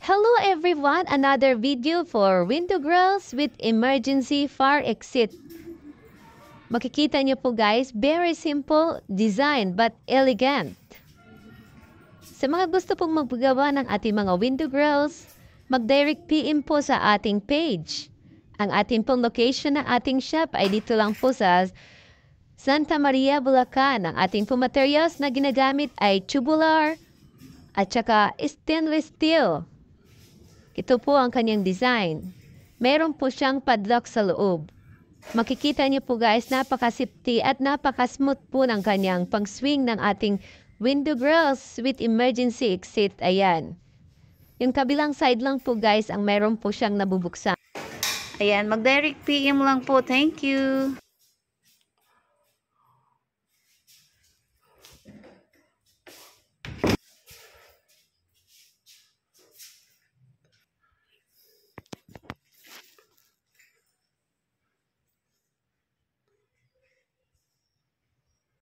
Hello everyone! Another video for window grills with emergency fire exit. Makikita niyo po guys, very simple design but elegant. Sa mga gusto pong magpagawa ng ating mga window grills, mag-direct PM po sa ating page. Ang ating pong location ng ating shop ay dito lang po sa Santa Maria, Bulacan. Ang ating pong materials na ginagamit ay tubular at saka stainless steel. Ito po ang kanyang design. Meron po siyang padlock sa loob. Makikita niyo po guys, napaka-safety at napaka-smooth po ng kanyang pang-swing ng ating window grills with emergency exit. Ayan. Yung kabilang side lang po guys, ang meron po siyang nabubuksan. Ayan, mag-direct PM lang po. Thank you.